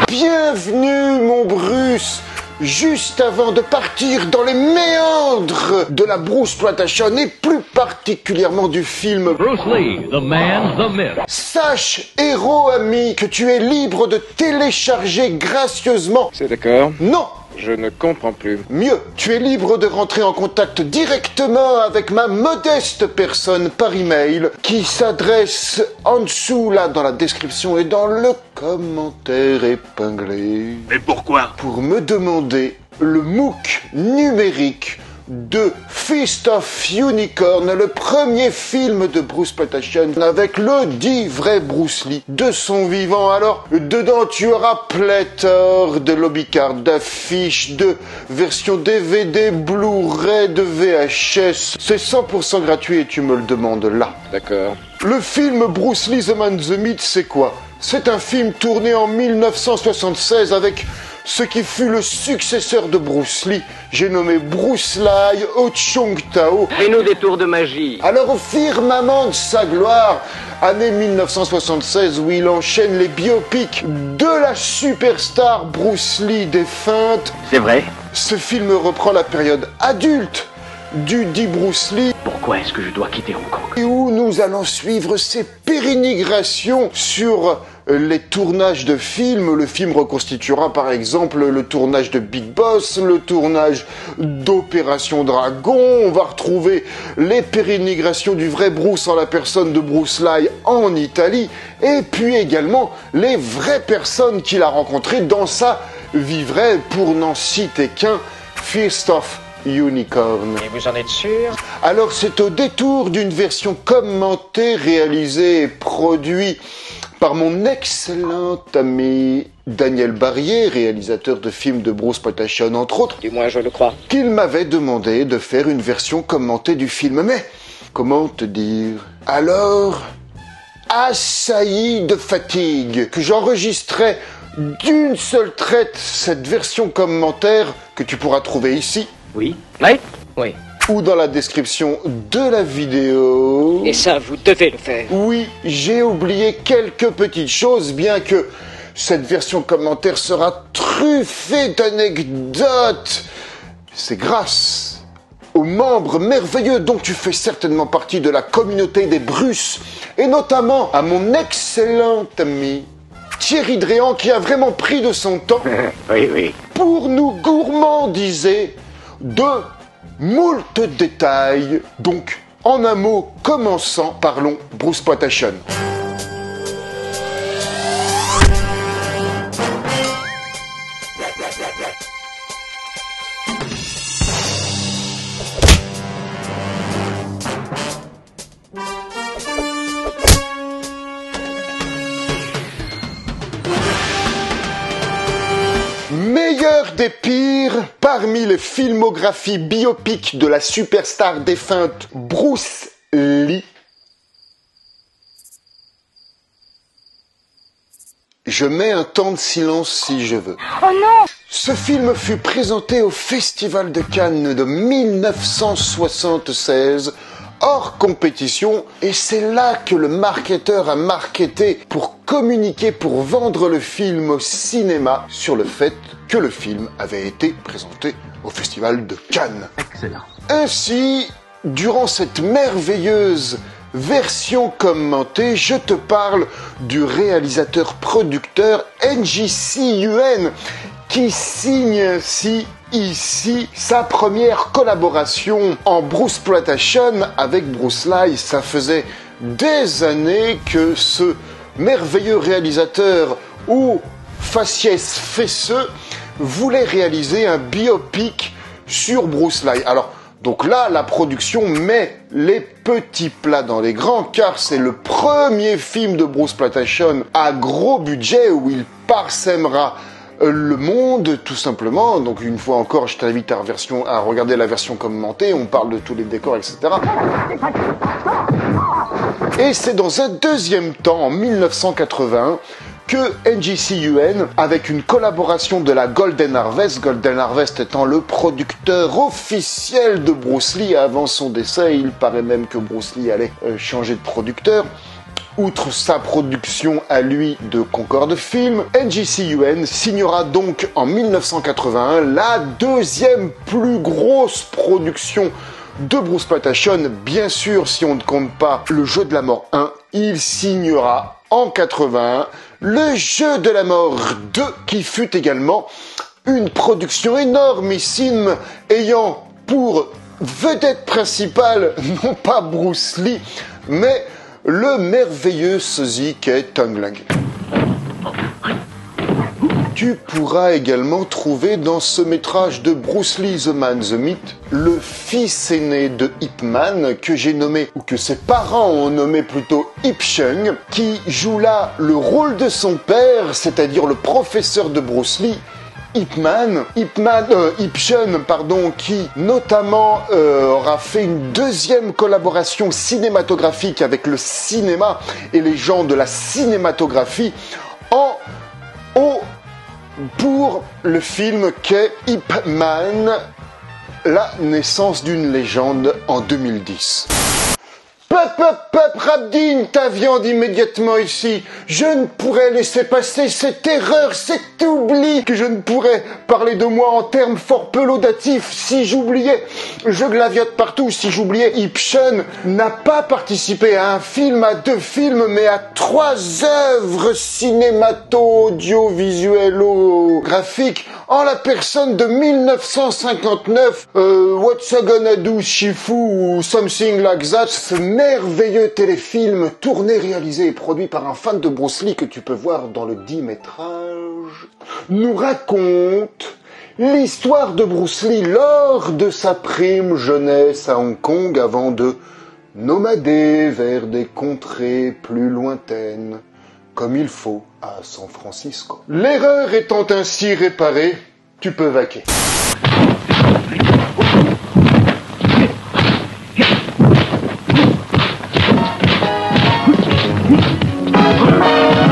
Bienvenue, mon Bruce. Juste avant de partir dans les méandres de la Bruceploitation et plus particulièrement du film Bruce Lee, the man, the myth. Sache, héros ami, que tu es libre de télécharger gracieusement. C'est d'accord. Non, Je ne comprends plus. mieux, tu es libre de rentrer en contact directement avec ma modeste personne par email qui s'adresse en dessous, là, dans la description et dans le commentaire épinglé. Mais pourquoi? Pour me demander le MOOC numérique de Fist of Unicorn, le premier film de Bruceploitation avec le dit vrai Bruce Lee de son vivant. Alors, dedans, tu auras pléthore de lobbycards, d'affiches, de versions DVD, Blu-ray, de VHS. C'est 100% gratuit et tu me le demandes là. D'accord. Le film Bruce Lee The Man the Myth, c'est quoi? C'est un film tourné en 1976 avec ce qui fut le successeur de Bruce Lee. J'ai nommé Bruce Lee Ho Chung Tao. Fais-nous des tours de magie. Alors au firmament de sa gloire, année 1976 où il enchaîne les biopics de la superstar Bruce Lee défunte, C'est vrai. ce film reprend la période adulte du dit Bruce Lee, Pourquoi est-ce que je dois quitter Hong Kong? et où nous allons suivre ses pérégrinations sur les tournages de films. Le film reconstituera par exemple le tournage de Big Boss, le tournage d'Opération Dragon. On va retrouver les pérégrinations du vrai Bruce en la personne de Bruce Lee en Italie, et puis également les vraies personnes qu'il a rencontrées dans sa vie vraie, pour n'en citer qu'un, Fist of Unicorn. Et vous en êtes sûr? Alors c'est au détour d'une version commentée, réalisée et produite par mon excellent ami Daniel Barrier, réalisateur de films de Bruceploitation entre autres, Du moins, je le crois. qu'il m'avait demandé de faire une version commentée du film. Mais, comment te dire? Alors, assailli de fatigue, que j'enregistrais d'une seule traite cette version commentaire que tu pourras trouver ici, Oui. Oui? Oui. ou dans la description de la vidéo. Et ça, vous devez le faire. Oui, j'ai oublié quelques petites choses, bien que cette version commentaire sera truffée d'anecdotes. C'est grâce aux membres merveilleux dont tu fais certainement partie de la communauté des Bruce, et notamment à mon excellent ami Thierry Dréan, qui a vraiment pris de son temps Oui. pour nous gourmandiser de moult détails. Donc, en un mot, commençant, parlons Bruceploitation. Meilleur des pires parmi les filmographies biopiques de la superstar défunte Bruce Lee. Je mets un temps de silence si je veux. Oh non! Ce film fut présenté au Festival de Cannes de 1976, hors compétition, et c'est là que le marketeur a marketé pour communiquer, pour vendre le film au cinéma, sur le fait que le film avait été présenté au Festival de Cannes. Excellent. Ainsi, durant cette merveilleuse version commentée, je te parle du réalisateur-producteur NJC Yuen, qui signe ainsi ici sa première collaboration en Bruceploitation avec Bruce Lee. Ça faisait des années que ce merveilleux réalisateur au faciès fesseux voulait réaliser un biopic sur Bruce Lee. Alors, donc là, la production met les petits plats dans les grands, car c'est le premier film de Bruceploitation à gros budget où il parsèmera le monde, tout simplement. Donc une fois encore, je t'invite à regarder la version commentée, on parle de tous les décors, etc. Et c'est dans un deuxième temps, en 1981, que NJC Yuen, avec une collaboration de la Golden Harvest étant le producteur officiel de Bruce Lee avant son décès, il paraît même que Bruce Lee allait changer de producteur, Outre sa production à lui de Concorde Film, NJCUN signera donc en 1981 la deuxième plus grosse production de Bruce Patachon. Bien sûr, si on ne compte pas le Jeu de la Mort 1, il signera en 81 le Jeu de la Mort 2, qui fut également une production énormissime ayant pour vedette principale non pas Bruce Lee, mais le merveilleux sosie qu'est Tom Lange. Tu pourras également trouver dans ce métrage de Bruce Lee, The Man, The Myth, le fils aîné de Ip Man, que j'ai nommé, ou que ses parents ont nommé plutôt Ip Chung, qui joue là le rôle de son père, c'est-à-dire le professeur de Bruce Lee, Ip Chung, qui notamment aura fait une deuxième collaboration cinématographique avec le cinéma et les gens de la cinématographie pour le film qu'est Ip Man, la naissance d'une légende en 2010. Rabdin, ta viande immédiatement ici. Je ne pourrais laisser passer cette erreur, cet oubli, que je ne pourrais parler de moi en termes fort peu laudatifs si j'oubliais. Je glaviote partout si j'oubliais. Ip Chung n'a pas participé à un film, à 2 films, mais à 3 œuvres cinémato-audiovisuelo-graphiques en la personne de 1959, What's I Gonna Do, Shifu ou Something Like That, ce merveilleux téléfilm tourné, réalisé et produit par un fan de Bruce Lee que tu peux voir dans le 10-métrage, nous raconte l'histoire de Bruce Lee lors de sa prime jeunesse à Hong Kong avant de nomader vers des contrées plus lointaines, comme il faut à San Francisco. L'erreur étant ainsi réparée, tu peux vaquer.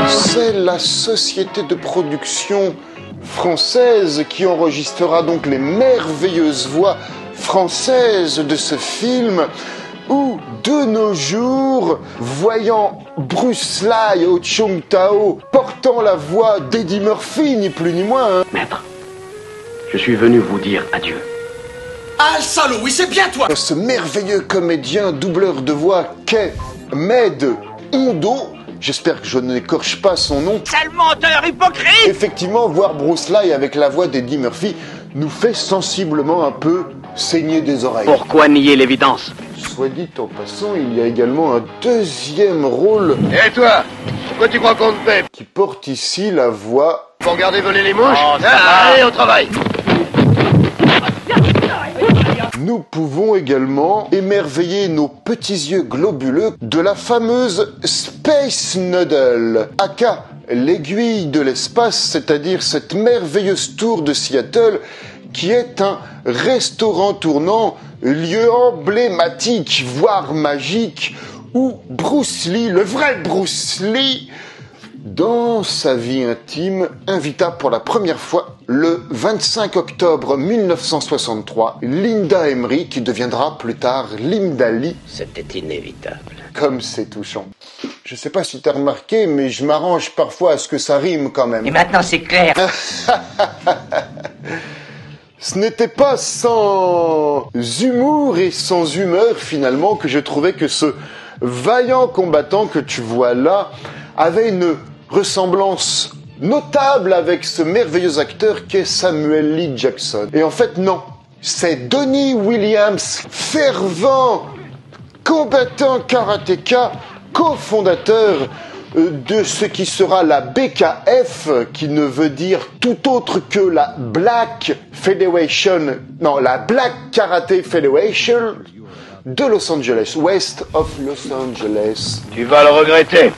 C'est la société de production française qui enregistrera donc les merveilleuses voix françaises de ce film, où, de nos jours, voyant Bruce Lee au Chung Tao portant la voix d'Eddie Murphy, ni plus ni moins... Maître, je suis venu vous dire adieu. Ah, salaud, oui, c'est bien toi! Ce merveilleux comédien doubleur de voix qu'est Med Indo, j'espère que je n'écorche pas son nom. Sale menteur hypocrite! Effectivement, voir Bruce Lee avec la voix d'Eddie Murphy nous fait sensiblement un peu saigner des oreilles. Pourquoi nier l'évidence? Soit dit en passant, il y a également un deuxième rôle. Et toi, pourquoi tu crois qu'on te paie? Qui porte ici la voix... Pour regarder voler les mouches? Oh, Allez, au travail! Nous pouvons également émerveiller nos petits yeux globuleux de la fameuse Space Noodle, aka l'aiguille de l'espace, c'est-à-dire cette merveilleuse tour de Seattle qui est un restaurant tournant, lieu emblématique, voire magique, où Bruce Lee, le vrai Bruce Lee, dans sa vie intime, invita pour la première fois, le 25 octobre 1963, Linda Emery, qui deviendra plus tard Linda Lee. C'était inévitable. Comme c'est touchant. Je sais pas si t'as remarqué, mais je m'arrange parfois à ce que ça rime quand même. Et maintenant c'est clair. Ce n'était pas sans humour et sans humeur finalement que je trouvais que ce vaillant combattant que tu vois là avait une ressemblance notable avec ce merveilleux acteur qu'est Samuel L. Jackson. Et en fait non, c'est Donnie Williams, fervent combattant karatéka, cofondateur de ce qui sera la BKF, qui ne veut dire tout autre que la Black Karate Federation de Los Angeles, west of Los Angeles. Tu vas le regretter.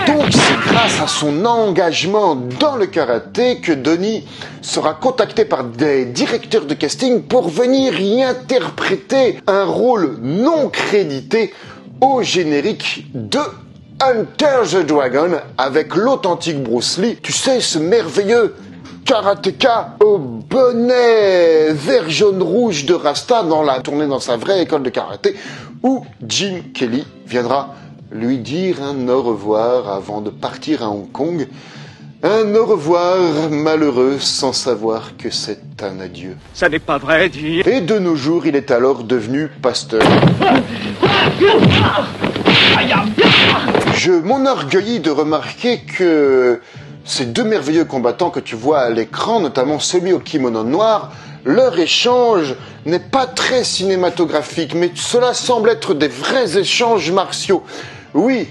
Donc c'est grâce à son engagement dans le karaté que Donnie sera contacté par des directeurs de casting pour venir y interpréter un rôle non crédité au générique de Enter the Dragon avec l'authentique Bruce Lee. Tu sais, ce merveilleux karatéka au bonnet vert, jaune, rouge de Rasta dans la tournée dans sa vraie école de karaté où Jim Kelly viendra lui dire un au revoir avant de partir à Hong Kong. Un au revoir malheureux sans savoir que c'est un adieu. Ça n'est pas vrai, dire. Et de nos jours, il est alors devenu pasteur. Je m'enorgueillis de remarquer que ces deux merveilleux combattants que tu vois à l'écran, notamment celui au kimono noir, leur échange n'est pas très cinématographique, mais cela semble être des vrais échanges martiaux. Oui,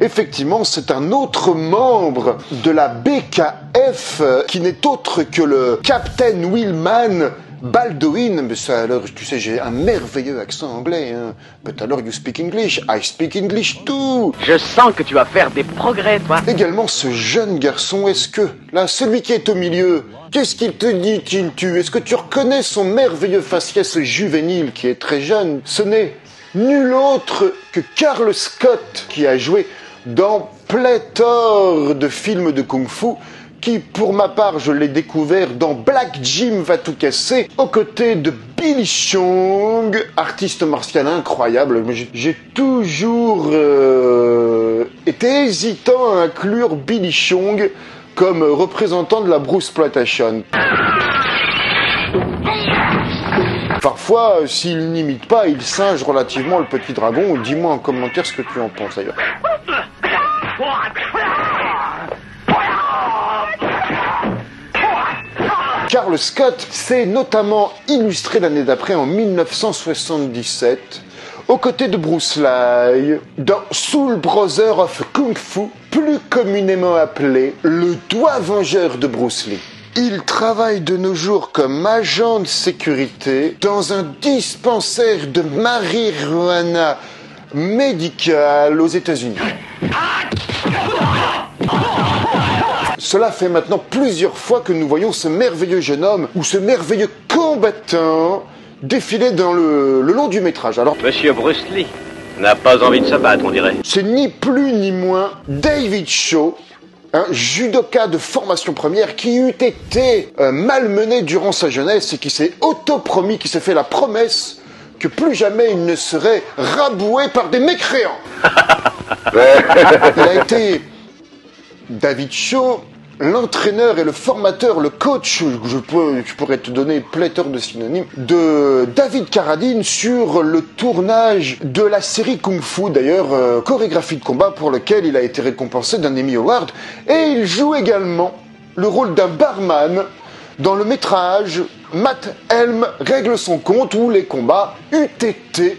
effectivement, c'est un autre membre de la BKF qui n'est autre que le Captain Willman Baldwin. Mais ça, alors, tu sais, j'ai un merveilleux accent anglais. Hein. But alors you speak English, I speak English too. Je sens que tu vas faire des progrès, toi. Également, ce jeune garçon, est-ce que, là, celui qui est au milieu, qu'est-ce qu'il te dit, Tintu? Est-ce que tu reconnais son merveilleux faciès juvénile qui est très jeune? Ce n'est nul autre que Carl Scott qui a joué dans pléthore de films de kung-fu, qui, pour ma part, je l'ai découvert dans Black Jim va tout casser, aux côtés de Billy Chong, artiste martial incroyable. J'ai toujours été hésitant à inclure Billy Chong comme représentant de la Bruce Exploitation. Parfois, s'il n'imite pas, il singe relativement le petit dragon. Dis-moi en commentaire ce que tu en penses d'ailleurs. Carl Scott s'est notamment illustré l'année d'après, en 1977, aux côtés de Bruce Lee, dans Soul Brother of Kung Fu, plus communément appelé le doigt vengeur de Bruce Lee. Il travaille de nos jours comme agent de sécurité dans un dispensaire de marijuana médicale aux États-Unis. Cela fait maintenant plusieurs fois que nous voyons ce merveilleux jeune homme ou ce merveilleux combattant défiler dans le long du métrage. Alors, Monsieur Bruce Lee n'a pas envie de se battre, on dirait. c'est ni plus ni moins David Shaw, un judoka de formation première qui eût été malmené durant sa jeunesse et qui s'est auto-promis, qui s'est fait la promesse que plus jamais il ne serait raboué par des mécréants. Il a été, David Shaw, l'entraîneur et le formateur, le coach, je pourrais te donner pléthore de synonymes, de David Carradine sur le tournage de la série Kung Fu, d'ailleurs, chorégraphie de combat pour lequel il a été récompensé d'un Emmy Award. Et il joue également le rôle d'un barman dans le métrage Matt Helm règle son compte, où les combats eût été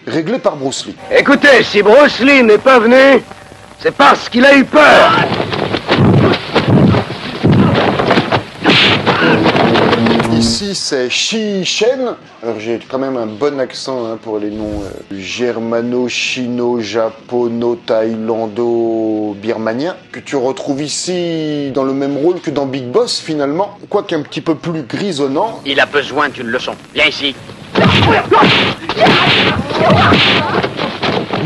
réglés par Bruce Lee. Écoutez, si Bruce Lee n'est pas venu, c'est parce qu'il a eu peur. Ici, c'est Shi Shen. Alors, j'ai quand même un bon accent hein, pour les noms germano, chino, japono, thaïlando, birmanien, que tu retrouves ici dans le même rôle que dans Big Boss, finalement, quoique un petit peu plus grisonnant. Il a besoin d'une leçon. Viens ici.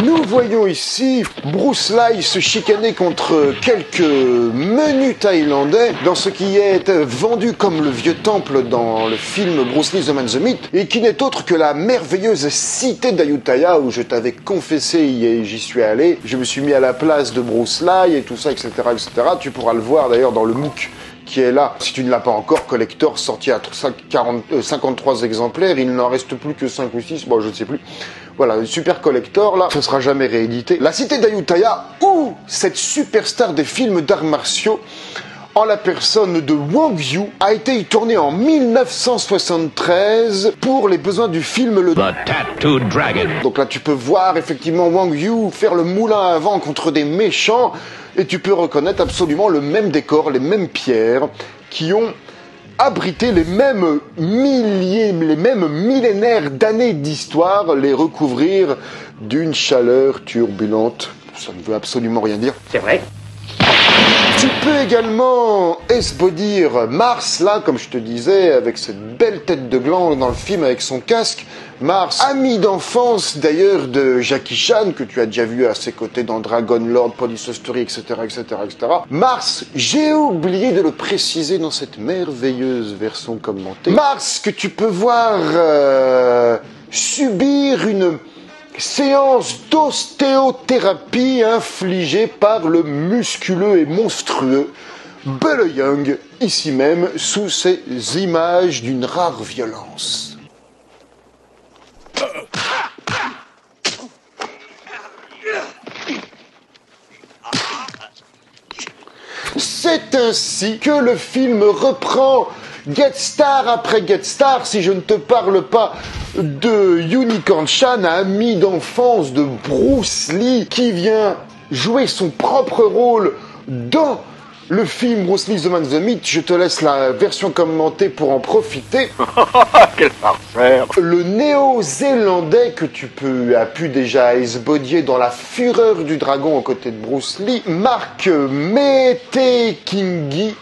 Nous voyons ici Bruce Lee se chicaner contre quelques menus thaïlandais dans ce qui est vendu comme le vieux temple dans le film Bruce Lee The Man the Myth, et qui n'est autre que la merveilleuse cité d'Ayutthaya où je t'avais confessé et j'y suis allé. Je me suis mis à la place de Bruce Lee et tout ça, etc., etc. Tu pourras le voir d'ailleurs dans le MOOC qui est là. Si tu ne l'as pas encore, collector, sorti à 53 exemplaires, il n'en reste plus que 5 ou 6, bon je ne sais plus. Voilà, le super collector là, ça sera jamais réédité. La cité d'Ayutthaya, où cette superstar des films d'arts martiaux, en la personne de Wang Yu, a été tournée en 1973 pour les besoins du film Le Tattooed Dragon. Donc là tu peux voir effectivement Wang Yu faire le moulin à vent contre des méchants, et tu peux reconnaître absolument le même décor, les mêmes pierres qui ont abrité les mêmes millénaires d'années d'histoire, les recouvrir d'une chaleur turbulente. Ça ne veut absolument rien dire. C'est vrai. Tu peux également esbaudir Mars, là, comme je te disais, avec cette belle tête de gland dans le film avec son casque. Mars, ami d'enfance d'ailleurs de Jackie Chan, que tu as déjà vu à ses côtés dans Dragon Lord, Police Story, etc., etc., etc. Mars, j'ai oublié de le préciser dans cette merveilleuse version commentée. Mars, que tu peux voir subir une séance d'ostéothérapie infligée par le musculeux et monstrueux Bella Young, ici même, sous ces images d'une rare violence. C'est ainsi que le film reprend Get Star après Get Star, si je ne te parle pas de Unicorn Chan, ami d'enfance de Bruce Lee, qui vient jouer son propre rôle dans le film Bruce Lee The Man the Myth. Je te laisse la version commentée pour en profiter. Quel farceur! Le néo-zélandais que tu as pu déjà esbaudier dans La Fureur du Dragon aux côtés de Bruce Lee, Mark Metekingi.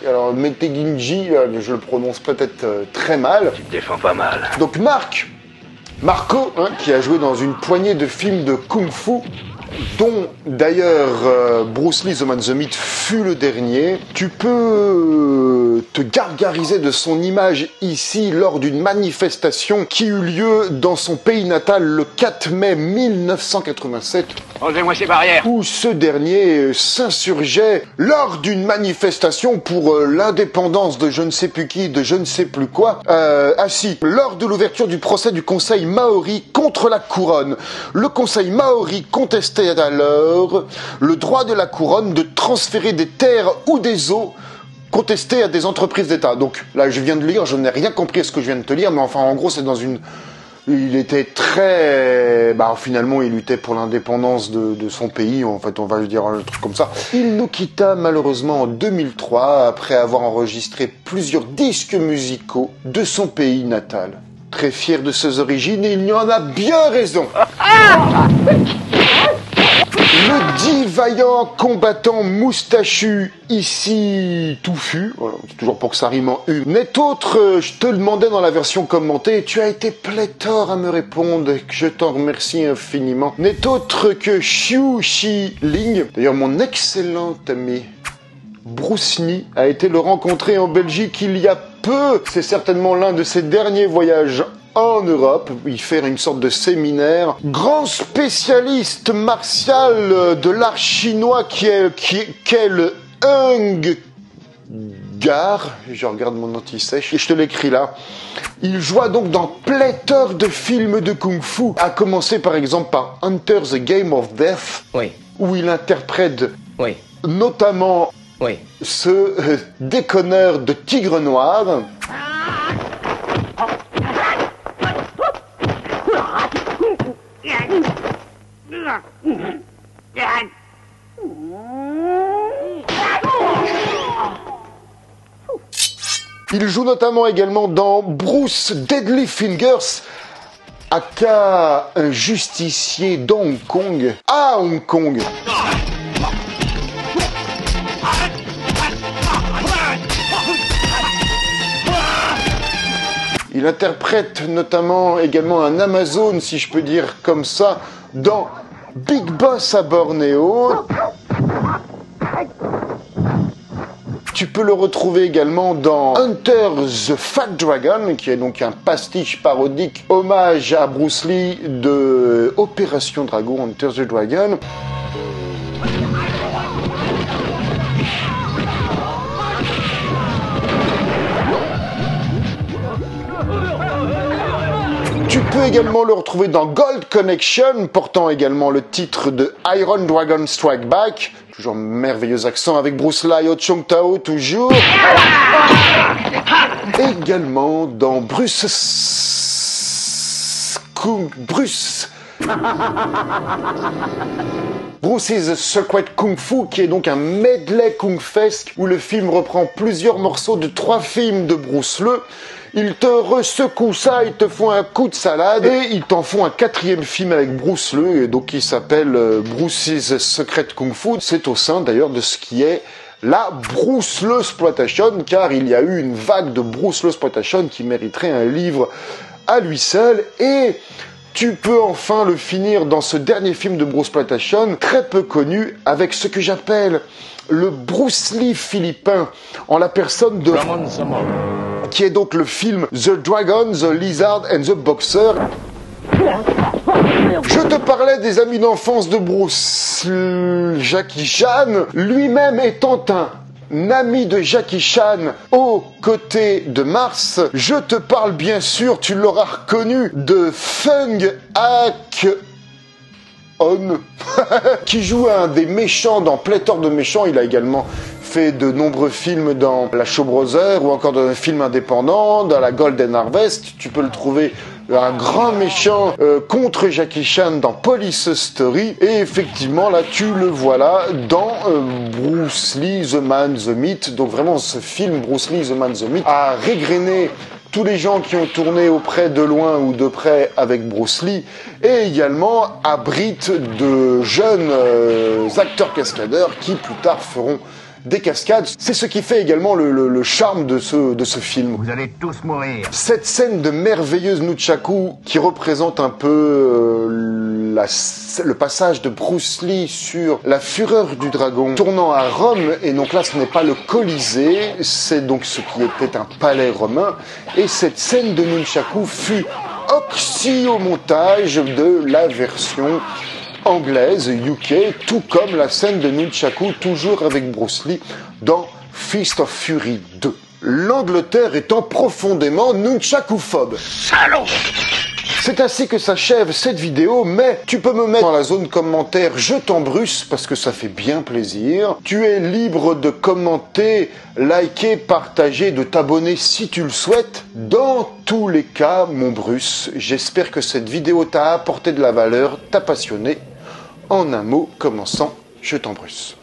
Alors Metekingi, je le prononce peut-être très mal. Tu te défends pas mal. Donc Marco, qui a joué dans une poignée de films de kung-fu, dont d'ailleurs Bruce Lee The Man the Myth fut le dernier. Tu peux te gargariser de son image ici lors d'une manifestation qui eut lieu dans son pays natal le 4 mai 1987. Enlevez-moi ces barrières. Où ce dernier s'insurgeait lors d'une manifestation pour l'indépendance de je ne sais plus qui, de je ne sais plus quoi, assis lors de l'ouverture du procès du Conseil Maori contre la couronne. Le Conseil Maori contestait alors le droit de la couronne de transférer des terres ou des eaux contestées à des entreprises d'État. Donc là, je viens de lire, je n'ai rien compris à ce que je viens de te lire, mais enfin, en gros, c'est dans une... Il était très... finalement, il luttait pour l'indépendance de son pays, en fait, on va dire un truc comme ça. Il nous quitta malheureusement en 2003, après avoir enregistré plusieurs disques musicaux de son pays natal. Très fier de ses origines, et il y en a bien raison. Le dit vaillant combattant moustachu, ici touffu, voilà, c'est toujours pour que ça rime en U, n'est autre, je te le demandais dans la version commentée, et tu as été pléthore à me répondre, et que je t'en remercie infiniment, n'est autre que Xiu Shi Ling, d'ailleurs mon excellent ami Bruce Lee a été le rencontrer en Belgique il y a peu, c'est certainement l'un de ses derniers voyages en Europe, il fait une sorte de séminaire. Grand spécialiste martial de l'art chinois qui est le Hung Gar. Je regarde mon anti-sèche et je te l'écris là. Il joua donc dans pléthore de films de kung-fu, à commencer par exemple par Enter the Game of Death, Oui. où il interprète Oui. notamment Oui. ce déconneur de tigre noir. Il joue notamment également dans Bruce Deadly Fingers, aka un justicier d'Hong Kong, à Hong Kong. Il interprète notamment également un Amazon, si je peux dire comme ça, dans Big Boss à Bornéo. Tu peux le retrouver également dans Hunter the Fat Dragon, qui est donc un pastiche parodique, hommage à Bruce Lee de Opération Dragon, Hunter the Dragon. Tu peux également le retrouver dans Gold Connection, portant également le titre de Iron Dragon Strike Back. Toujours merveilleux accent avec Bruce Lee au Chong Tao, toujours. Également dans Bruce's Secret Kung Fu, qui est donc un medley kung-fesque où le film reprend plusieurs morceaux de 3 films de Bruce Lee. Ils te resecouent ça, ils te font un coup de salade et ils t'en font un 4e film avec Bruce Lee, donc qui s'appelle Bruce's Secret Kung Fu. C'est au sein d'ailleurs de ce qui est la Bruce Lee exploitation, car il y a eu une vague de Bruce Lee exploitation qui mériterait un livre à lui seul. Et tu peux enfin le finir dans ce dernier film de Bruce Exploitation, très peu connu, avec ce que j'appelle le Bruce Lee philippin, en la personne de... qui est donc le film The Dragon, The Lizard and the Boxer. Je te parlais des amis d'enfance de Bruce, Jackie Chan, lui-même étant un ami de Jackie Chan aux côtés de Mars. Je te parle bien sûr, tu l'auras reconnu, de Fung Hak On, qui joue un des méchants dans pléthore de méchants. Il a également fait de nombreux films dans la Shaw Brothers ou encore dans un film indépendant, dans la Golden Harvest. Tu peux le trouver un grand méchant contre Jackie Chan dans Police Story. Et effectivement, là, tu le vois là dans Bruce Lee, The Man, The Myth. Donc vraiment, ce film, Bruce Lee, The Man, The Myth, a régrené tous les gens qui ont tourné auprès de loin ou de près avec Bruce Lee, et également abrite de jeunes acteurs cascadeurs qui plus tard feront des cascades. C'est ce qui fait également le charme de ce film. Vous allez tous mourir. Cette scène de merveilleuse nunchaku qui représente un peu le passage de Bruce Lee sur la fureur du dragon tournant à Rome, et donc là ce n'est pas le Colisée, c'est donc ce qui était un palais romain, et cette scène de nunchaku fut oxy au montage de la version anglaise, UK, tout comme la scène de nunchaku, toujours avec Bruce Lee, dans Fist of Fury 2. L'Angleterre étant profondément nunchakuphobe. Salaud! C'est ainsi que s'achève cette vidéo, mais tu peux me mettre dans la zone commentaire « Je t'embrusse » parce que ça fait bien plaisir. Tu es libre de commenter, liker, partager, de t'abonner si tu le souhaites. Dans tous les cas, mon Bruce, j'espère que cette vidéo t'a apporté de la valeur, t'a passionné. En un mot, commençant, je t'embrusse.